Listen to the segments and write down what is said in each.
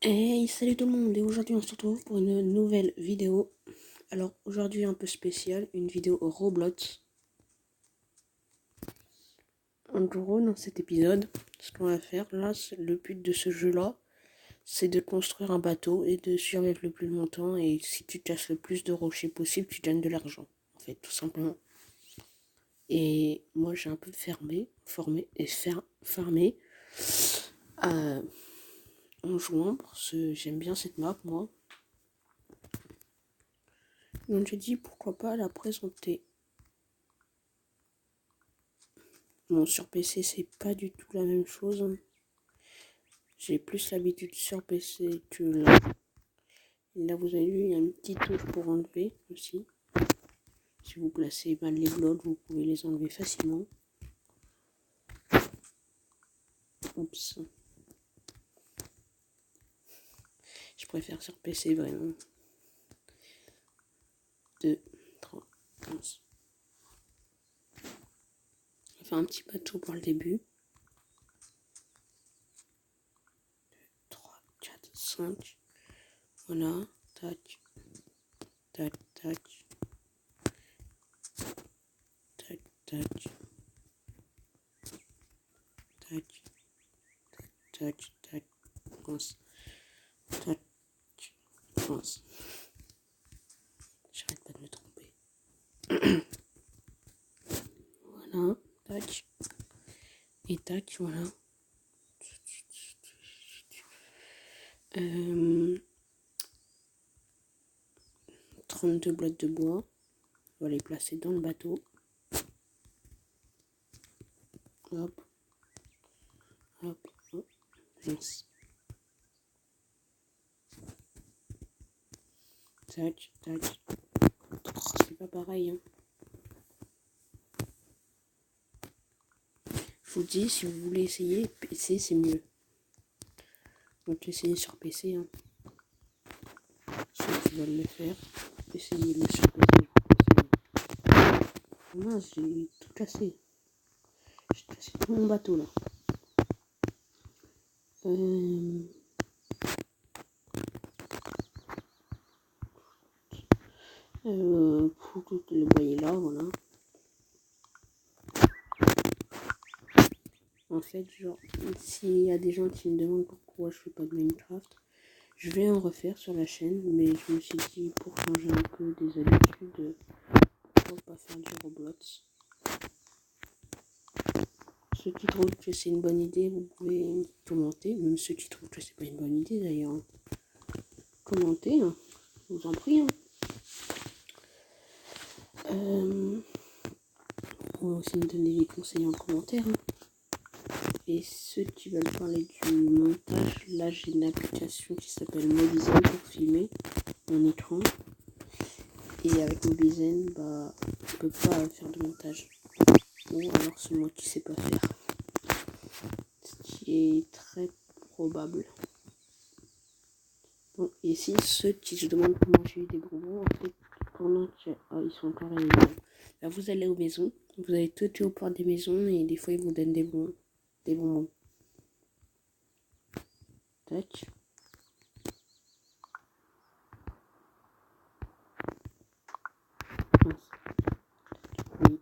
Hey, salut tout le monde, et aujourd'hui on se retrouve pour une nouvelle vidéo. Alors aujourd'hui un peu spéciale, une vidéo Roblox. En gros, dans cet épisode, ce qu'on va faire là, le but de ce jeu là, c'est de construire un bateau et de survivre le plus longtemps. Et si tu casses le plus de rochers possible, tu gagnes de l'argent, en fait, tout simplement. Et moi j'ai un peu farmé en jouant, parce que j'aime bien cette map moi. Donc j'ai dit pourquoi pas la présenter. Bon, sur PC, c'est pas du tout la même chose. J'ai plus l'habitude sur PC que là. Et là, vous avez vu, il y a une petite touche pour enlever aussi. Si vous placez mal les blocs, vous pouvez les enlever facilement. Oups. Je préfère sur PC vraiment. 2, 3, 11. On va faire un petit bateau pour le début. 3, 4, 5. Voilà. Tac. Tac, tac. Tac, tac. Tac. Tac, tac. Mince. Tac. Mince. J'arrête pas de me tromper. Voilà. Tac. Et tac, voilà. 32 blocs de bois. On va les placer dans le bateau. Hop. Hop. Hop. Merci. Tac, tac. Oh, c'est pas pareil. Hein. Je vous dis, si vous voulez essayer, PC c'est mieux. Donc essayez sur PC. Hein. Ceux qui veulent le faire, essayez-le sur PC. Oh mince, j'ai tout cassé. J'ai cassé tout mon bateau là. Vous le voyez là, voilà. En fait, genre, s'il y a des gens qui me demandent pourquoi je fais pas de Minecraft, je vais en refaire sur la chaîne, mais je me suis dit pour changer un peu des habitudes, pourquoi pas faire du Roblox. Ceux qui trouvent que c'est une bonne idée, vous pouvez commenter, même ceux qui trouvent que c'est pas une bonne idée d'ailleurs. Commentez, hein. Je vous en prie. Hein. Vous pouvez aussi me donner des conseils en commentaire. Hein. Et ceux qui veulent parler du montage, là j'ai une application qui s'appelle Mobizen pour filmer mon écran. Et avec Mobizen, bah, on peut pas faire de montage. Ou alors c'est moi qui sais pas faire. Ce qui est très probable. Bon, et si ceux qui se demandent comment j'ai eu des bonbons, en fait, pendant que ils sont encore réveillés. Là, vous allez aux maisons, vous allez toucher aux portes des maisons et des fois ils vous donnent des bonbons. Tac. Mince. Oui.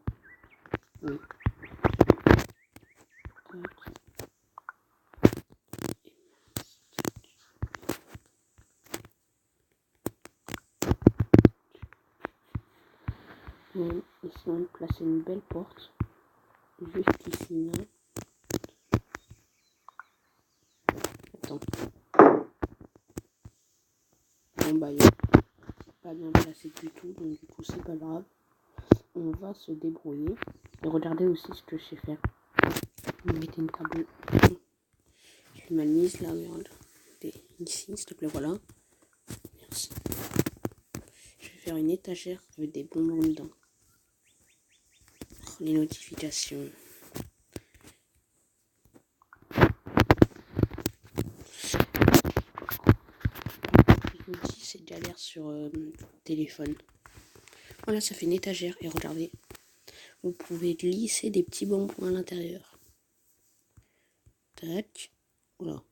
Oui. Tac. Bon, essayons de placer une belle porte. Juste ici, là. Attends. Bon, bah, il est pas bien placé du tout, donc du coup, c'est pas grave. On va se débrouiller. Et regardez aussi ce que je sais faire. Vous mettez une table. Je l'ai mal mise là, regarde. Ici, s'il te plaît, voilà. Merci. Je vais faire une étagère avec des bonbons dedans. Oh, les notifications. Je vous dis, c'est galère sur téléphone. Voilà, ça fait une étagère. Et regardez, vous pouvez glisser des petits bonbons à l'intérieur. Tac. Voilà.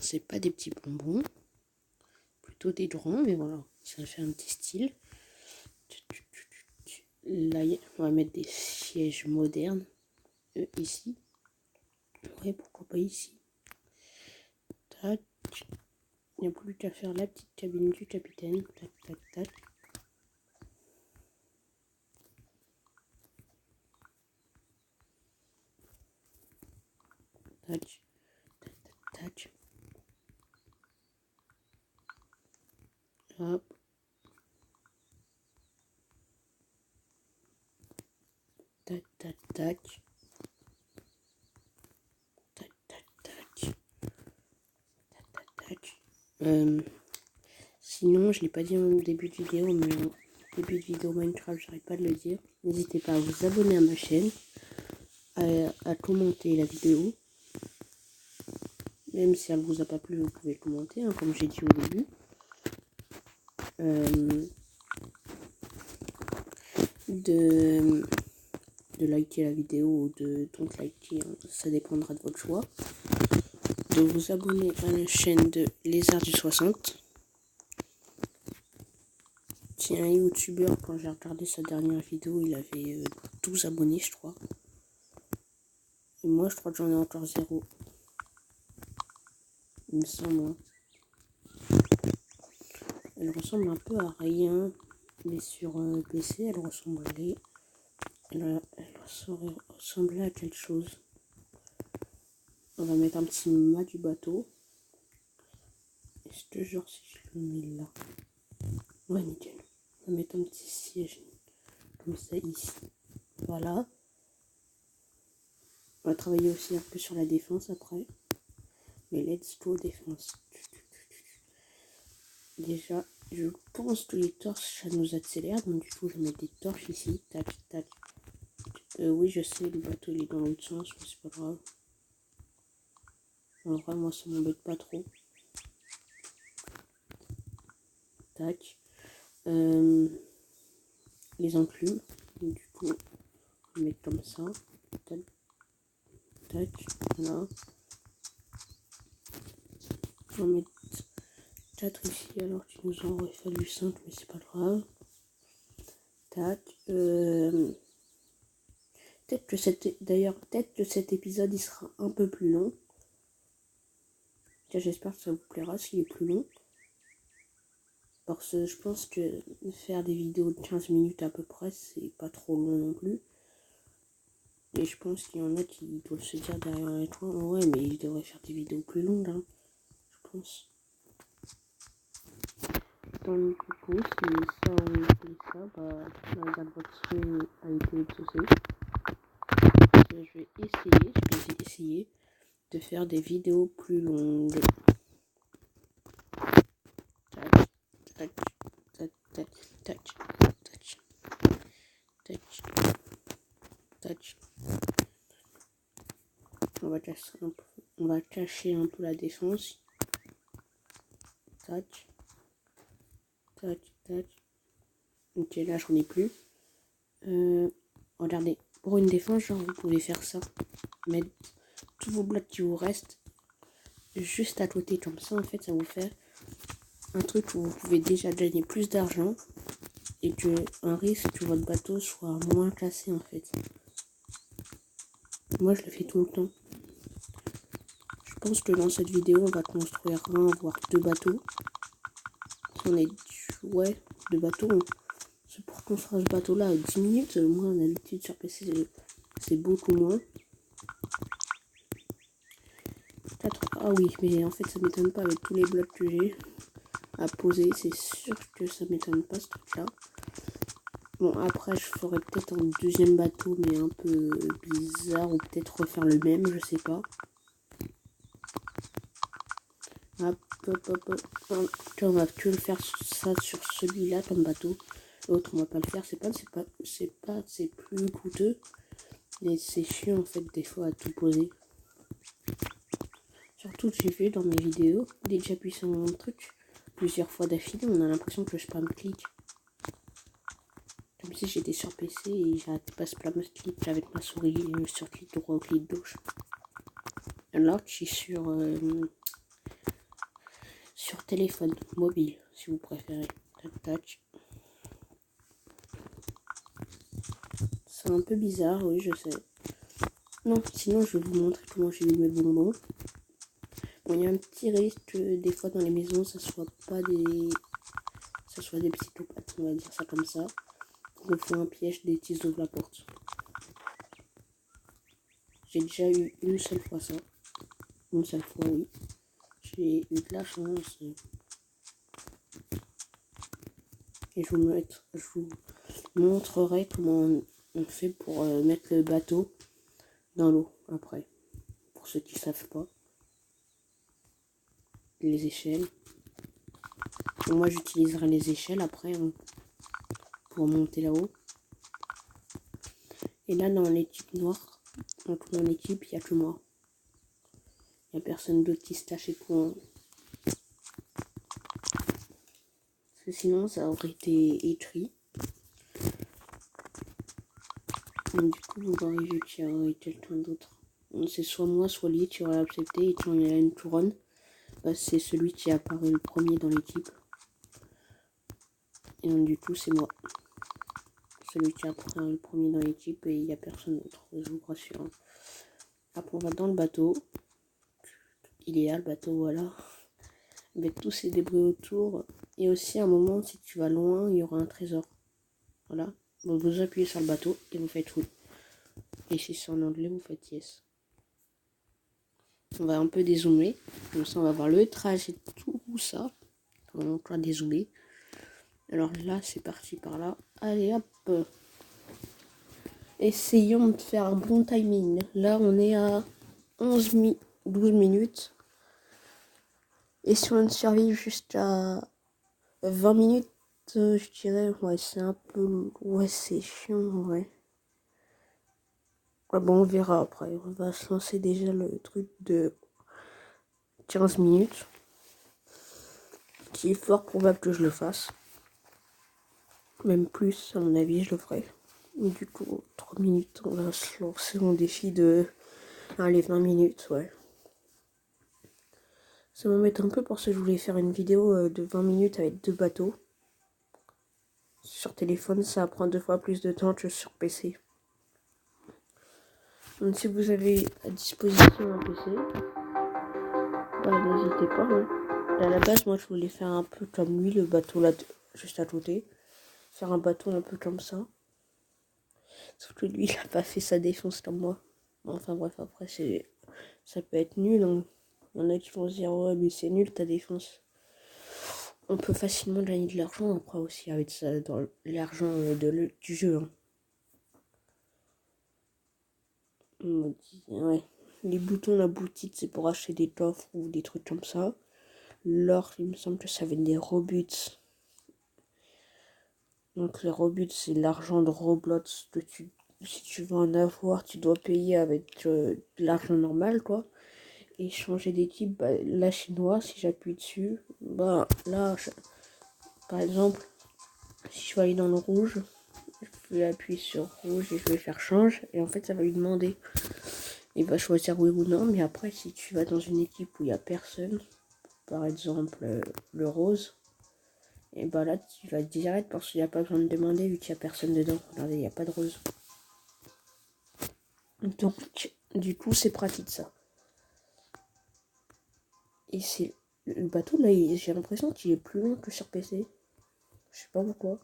c'est pas des petits bonbons, plutôt des grands, mais voilà, ça fait un petit style. Là, on va mettre des sièges modernes ici. Ouais, pourquoi pas ici. Tac. Il n'y a plus qu'à faire la petite cabine du capitaine. Tac, tac, tac. Tac, tac, tac, tac. Hop. Tac, tac, tac. Tac, tac, tac. Tac, tac, tac. Sinon, je l'ai pas dit en début de vidéo, mais en début de vidéo Minecraft, j'arrête pas de le dire. N'hésitez pas à vous abonner à ma chaîne, à commenter la vidéo. Même si elle vous a pas plu, vous pouvez commenter, hein, comme j'ai dit au début. De liker la vidéo ou de don't liker, hein, ça dépendra de votre choix. De vous abonner à la chaîne de Lézard du 60. C'est un youtubeur, quand j'ai regardé sa dernière vidéo, il avait 12 abonnés, je crois. Et moi, je crois que j'en ai encore 0. Il me semble. Hein. Elle ressemble un peu à rien, mais sur PC, elle ressemblait. Elle ressemblait à quelque chose. On va mettre un petit mât du bateau. Et je te jure, si je le mets là. Ouais, nickel. On va mettre un petit siège comme ça ici. Voilà. On va travailler aussi un peu sur la défense après. Mais let's go défense. Déjà, je pense que les torches, ça nous accélère. Donc du coup, je mets des torches ici. Tac, tac. Oui, je sais, le bateau il est dans l'autre sens, mais c'est pas grave. En vrai, moi, ça m'embête pas trop. Tac. Les enclumes. Du coup, on va mettre comme ça. Tac. Tac. Voilà. On va mettre 4 ici, alors qu'il nous en aurait fallu 5, mais c'est pas grave. Tac. Peut-être que cet épisode il sera un peu plus long. J'espère que ça vous plaira s'il est plus long. Parce que je pense que faire des vidéos de 15 minutes à peu près, c'est pas trop long non plus. Et je pense qu'il y en a qui doivent se dire derrière l'écran, ouais, mais ils devraient faire des vidéos plus longues, hein, je pense. Donc, du coup, si ça ou ça, bah, la date de votre souhait a été exaucée. Je vais essayer de faire des vidéos plus longues. Tac, tac, tac, tac, tac, tac, tac. On va cacher un peu la défense. Tac, tac, tac. Ok, là j'en ai plus. Regardez, pour une défense, genre vous pouvez faire ça. Mettre tous vos blocs qui vous restent juste à côté, comme ça en fait ça vous fait un truc où vous pouvez déjà gagner plus d'argent et que un risque que votre bateau soit moins cassé en fait. Moi je le fais tout le temps. Je pense que dans cette vidéo on va construire un voire 2 bateaux. On est ouais, 2 bateaux. C'est pour construire ce bateau là à 10 minutes. Moi d'habitude sur PC c'est beaucoup moins. Ah oui, mais en fait ça m'étonne pas avec tous les blocs que j'ai à poser, c'est sûr que ça m'étonne pas ce truc là. Bon après je ferai peut-être un deuxième bateau mais un peu bizarre ou peut-être refaire le même, je sais pas. Hop, hop, hop, hop. On va que le faire ça sur celui-là comme bateau. L'autre on va pas le faire, c'est plus coûteux. Mais c'est chiant en fait des fois à tout poser. Surtout que j'ai vu dans mes vidéos, dès que j'appuie sur mon truc plusieurs fois d'affilée, on a l'impression que je spam clic. Comme si j'étais sur PC et j'arrêtais pas spam clic avec ma souris sur clic droit ou clic gauche. Alors que je suis sur sur téléphone mobile, si vous préférez. Tac, tac. C'est un peu bizarre, oui, je sais. Non, sinon, je vais vous montrer comment j'ai mis mes bonbons. Bon, il y a un petit risque que des fois dans les maisons, ça soit des psychopathes, on va dire ça comme ça. Ils me font un piège des tises de la porte. J'ai déjà eu une seule fois ça. Une seule fois, oui. J'ai eu de la chance. Et je vous montrerai comment on fait pour mettre le bateau dans l'eau après. Pour ceux qui ne savent pas. Les échelles. Et moi j'utiliserai les échelles après pour monter là-haut. Et là dans l'équipe noire, donc mon équipe, il n'y a que moi. Il n'y a personne d'autre qui se tâche pour moi. Parce que sinon ça aurait été écrit. Donc, du coup, vous aurez vu qu'il y aurait quelqu'un d'autre. C'est soit moi, soit lui qui aurait accepté. Et quand il y a une couronne, bah, c'est celui qui apparaît le premier dans l'équipe. Et donc, du coup, c'est moi. Celui qui apparaît le premier dans l'équipe et il n'y a personne d'autre, je vous rassure. Après, on va dans le bateau. Il est là, le bateau, voilà. Avec tous ces débris autour. Et aussi, à un moment, si tu vas loin, il y aura un trésor. Voilà. Donc, vous appuyez sur le bateau et vous faites oui. Et si c'est en anglais, vous faites yes. On va un peu dézoomer. Comme ça, on va voir le trajet, tout ça. On va encore dézoomer. Alors là, c'est parti par là. Allez, hop. Essayons de faire un bon timing. Là, on est à 12 minutes. Et si on survit jusqu'à 20 minutes, je dirais, ouais, c'est un peu... Ouais, c'est chiant, ouais. Ouais, bon, on verra après. On va se lancer déjà le truc de 15 minutes. Qui est fort probable que je le fasse. Même plus, à mon avis, je le ferai. Et du coup, 3 minutes, on va se lancer mon défi de... Allez, 20 minutes, ouais. Ça m'embête un peu parce que je voulais faire une vidéo de 20 minutes avec 2 bateaux. Sur téléphone, ça prend 2 fois plus de temps que sur PC. Donc si vous avez à disposition un PC, bah, n'hésitez pas. Hein. À la base, moi, je voulais faire un peu comme lui, le bateau là, juste à côté. Faire un bateau un peu comme ça. Sauf que lui, il a pas fait sa défense comme moi. Enfin bref, après, ça peut être nul. Hein. Il y en a qui vont se dire, ouais, mais c'est nul ta défense. On peut facilement gagner de l'argent après aussi avec ça, dans l'argent du jeu. Hein. Ouais. Les boutons, la boutique, c'est pour acheter des coffres ou des trucs comme ça. L'or, il me semble que ça vient des Robuts. Donc les Robuts, c'est l'argent de Roblox que si tu veux en avoir, tu dois payer avec de l'argent normal, quoi. Et changer d'équipe, bah, la chinoise, si j'appuie dessus, bah là, par exemple, si je vais aller dans le rouge, je vais appuyer sur rouge et je vais faire change. Et en fait, ça va lui demander. Il va choisir oui ou non. Mais après, si tu vas dans une équipe où il n'y a personne, par exemple le rose, et bah là, tu vas direct parce qu'il n'y a pas besoin de demander vu qu'il n'y a personne dedans. Regardez, il n'y a pas de rose. Donc, du coup, c'est pratique ça. Et c'est le bateau là, j'ai l'impression qu'il est plus long que sur PC. Je sais pas pourquoi.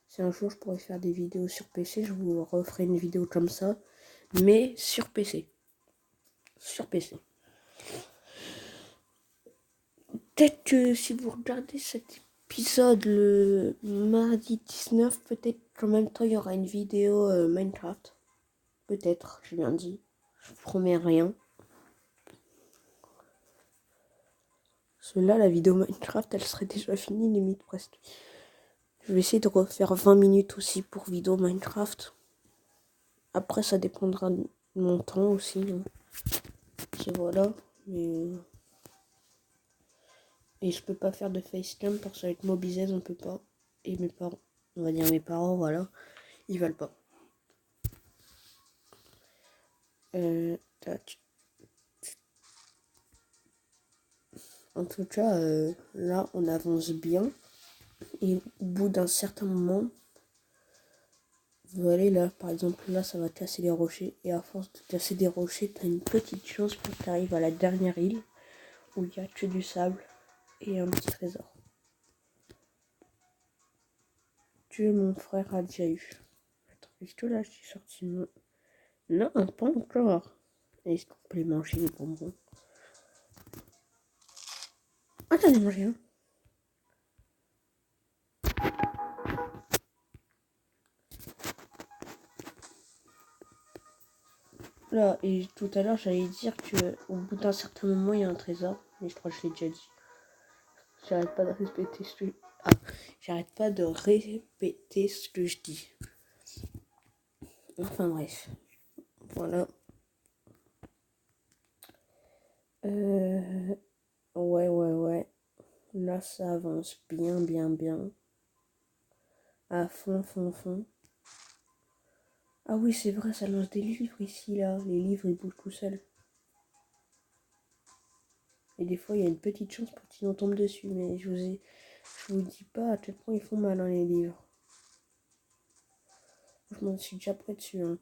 Si un jour je pourrais faire des vidéos sur PC, je vous referai une vidéo comme ça. Mais sur PC. Sur PC. Peut-être que si vous regardez cet épisode le mardi 19, peut-être qu'en même temps il y aura une vidéo Minecraft. Peut-être, je viens dit. Je vous promets rien. Cela, la vidéo Minecraft, elle serait déjà finie, limite presque. Je vais essayer de refaire 20 minutes aussi pour vidéo Minecraft. Après, ça dépendra de mon temps aussi. Hein. Et voilà. Mais... Et je peux pas faire de facecam parce qu'avec Mobizen, on peut pas. Et mes parents, on va dire mes parents, voilà, ils veulent pas. Tac. En tout cas, là, on avance bien. Et au bout d'un certain moment, vous allez là, par exemple, là, ça va casser les rochers. Et à force de casser des rochers, t'as une petite chance pour que t'arrives à la dernière île où il n'y a que du sable et un petit trésor. Que mon frère a déjà eu. Attends, est-ce que là, j'ai sorti mon... Non, pas encore. Est-ce qu'on peut les manger, les bonbons? Ah, j'en ai mangé un. Là, et tout à l'heure, j'allais dire que au bout d'un certain moment, il y a un trésor. Mais je crois que je l'ai déjà dit. J'arrête pas de répéter ce que... Ah, j'arrête pas de répéter ce que je dis. Enfin bref. Voilà. Ouais. Là, ça avance bien. À fond. Ah oui, c'est vrai, ça lance des livres ici, là. Les livres, ils bougent tout seuls. Et des fois, il y a une petite chance pour qu'ils en tombent dessus. Mais je vous dis pas à quel point ils font mal, hein, les livres. Je m'en suis déjà près dessus, hein.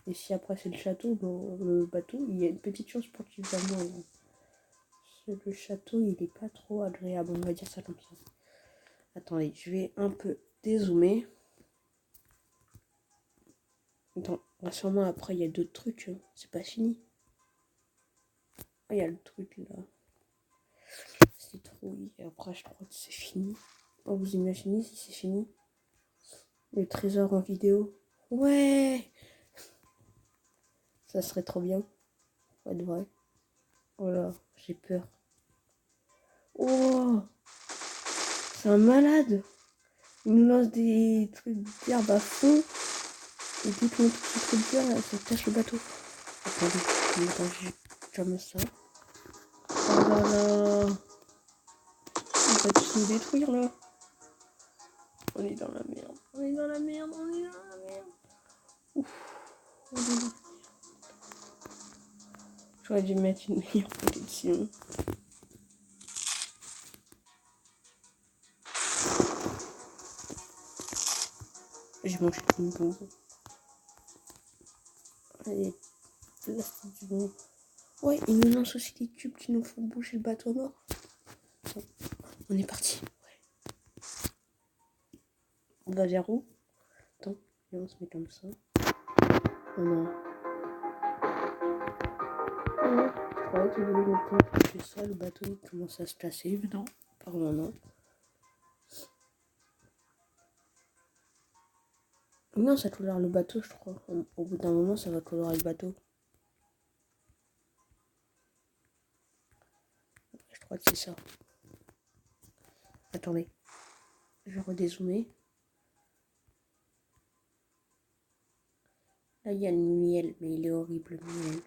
Et si après c'est le château, bon, le bateau, il y a une petite chance pour qu'il soit mourir. Le château, il est pas trop agréable, on va dire ça comme ça. Attendez, je vais un peu dézoomer. Attends, sûrement après, il y a d'autres trucs, hein. C'est pas fini. Ah, il y a le truc là. C'est trop. Et après, je crois que c'est fini. Oh, vous imaginez si c'est fini? Le trésor en vidéo. Ouais! Ça serait trop bien. Pour être vrai. Voilà, j'ai peur. Oh! C'est un malade! Il nous lance des trucs d'herbe à fond. Et dès qu'on touche ce truc d'herbe, ça cache le bateau. Attendez, j'aime ça. Oh là là! Il va tous nous détruire là. On est dans la merde. Ouf. J'aurais dû mettre une meilleure protection. J'ai mangé une bombe. Allez, plastique du bon. Ouais, il nous lance aussi des tubes qui nous font bouger le bateau à mort. Bon, on est parti. Ouais. On va vers où? Attends, et on se met comme ça. Oh non. Oh, je croyais qu'il voulait nous toucher ça, le bateau il commence à se casser, mais non, apparemment non. Non, ça colore le bateau, je crois. Au bout d'un moment, ça va colorer le bateau. Je crois que c'est ça. Attendez. Je vais redézoomer. Là, il y a le miel, mais il est horrible, le miel.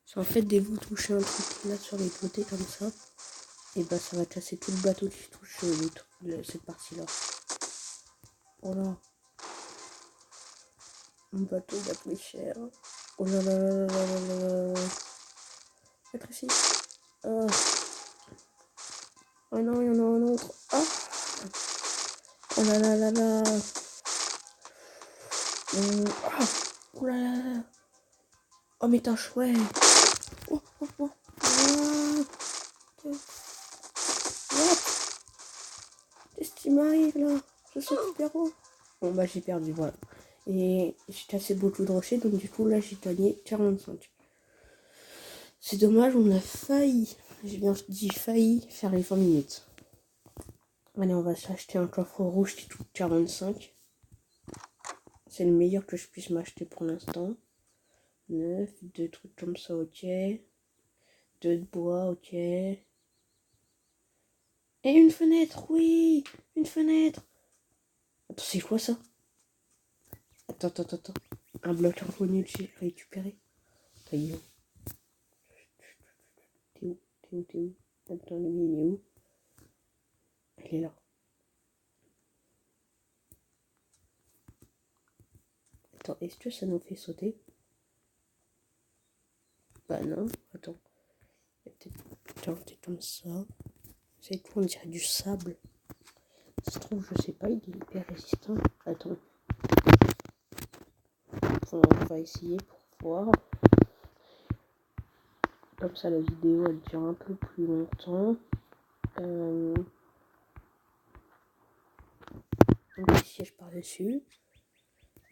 C'est en fait, dès que vous touchez un truc là sur les côtés comme ça, et bah ça va casser tout le bateau qui touche cette partie-là. Oh là. Mon bateau il a pris cher. Oh là là là là là là là. Être ici. Oh. Oh non, il y en a un autre. Ah. Oh là là là là. Ah. Oh là là là. Oh mais t'es chouette. Oh. Ah. Qu'est-ce qui m'arrive là? Je suis super haut. Bon bah j'ai perdu, voilà. Et j'ai cassé beaucoup de rochers, donc du coup là j'ai gagné 45. C'est dommage, on a failli, j'ai bien dit failli, faire les 20 minutes. Allez, on va s'acheter un coffre rouge qui coûte 45. C'est le meilleur que je puisse m'acheter pour l'instant. 9, 2 trucs comme ça, ok. 2 de bois, ok. Et une fenêtre, oui, une fenêtre. Attends, c'est quoi ça? Attends. Un bloc inconnu que j'ai récupéré. Ça y est. T'es où? Attends, le mien, il est où? Elle est là. Attends, est-ce que ça nous fait sauter? Bah non, attends. tenter comme ça. C'est tout, on dirait du sable. Ça se trouve, je sais pas, il est hyper résistant. Attends. On va essayer pour voir. Comme ça, la vidéo, elle dure un peu plus longtemps. On met le siège par-dessus.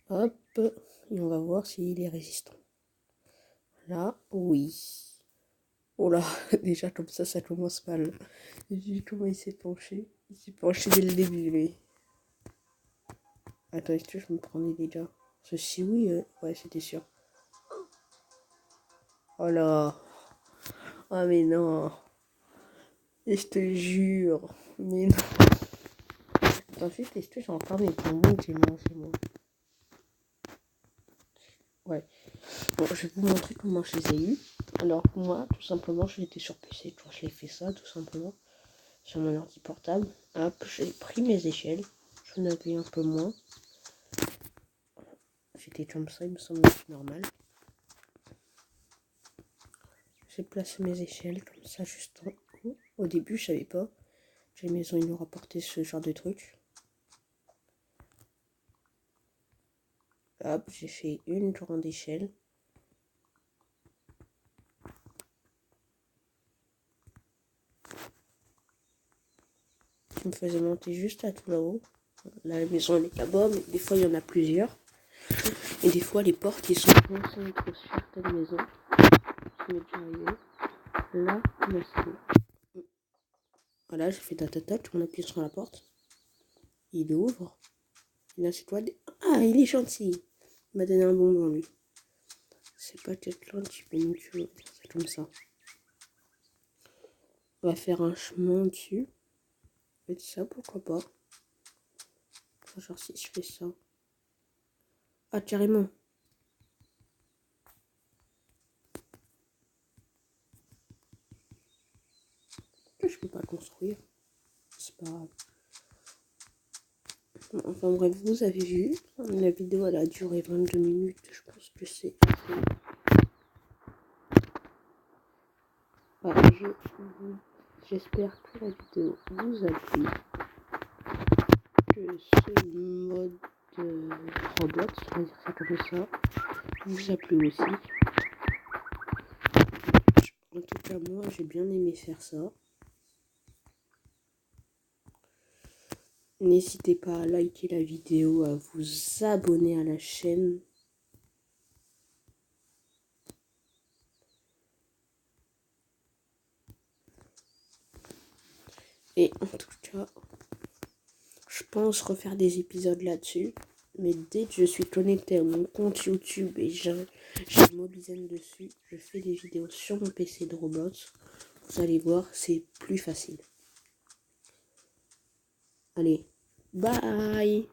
Hop. Et on va voir s'il est résistant. Là, oui. Oh là, déjà comme ça commence mal. J'ai vu comment il s'est penché. Il s'est penché dès le début, lui. Attends, est-ce que je me prenais déjà? Ceci, oui, ouais, c'était sûr. Oh là. Ah, mais non. Et je te jure. Mais non. Attends, juste, est-ce que j'ai encore mes bonbons que j'ai mangé, moi? Ouais. Bon, je vais vous montrer comment je les ai eus. Alors, moi, tout simplement, je l'étais sur PC. Tu vois, je l'ai fait ça, tout simplement. Sur mon ordi portable. Hop, j'ai pris mes échelles. J'en avais un peu moins. J'étais comme ça, il me semble que c'est normal. J'ai placé mes échelles comme ça, juste en haut. Au début, je savais pas. J'ai maison, ils nous rapportaient ce genre de truc. Hop, j'ai fait une grande échelle. Je me faisais monter juste à tout là-haut. La maison, elle est là-bas, mais des fois, il y en a plusieurs. Et des fois, les portes, ils sont coincés entre certaines maisons. Ça m'est déjà arrivé. Là, c'est bon. Voilà, j'ai fait tatata, on appuie sur la porte. Il ouvre. Et là, c'est toi. Ah, il est gentil. Il m'a donné un bonbon, lui. C'est pas quelqu'un qui peut nous tuer. C'est comme ça. On va faire un chemin dessus. Et ça, pourquoi pas. Genre, si je fais ça. Ah, carrément. Je peux pas construire. C'est pas grave. Enfin bref, vous avez vu. La vidéo, elle a duré 22 minutes. Je pense que c'est assez. Voilà, j'espère que la vidéo vous a plu. Que ce mode Roblox, on va dire ça comme ça, vous a plu aussi. En tout cas, moi, j'ai bien aimé faire ça. N'hésitez pas à liker la vidéo, à vous abonner à la chaîne. Et en tout cas, je pense refaire des épisodes là-dessus. Mais dès que je suis connecté à mon compte YouTube et j'ai Mobizen dessus, je fais des vidéos sur mon PC de Roblox. Vous allez voir, c'est plus facile. Allez, bye!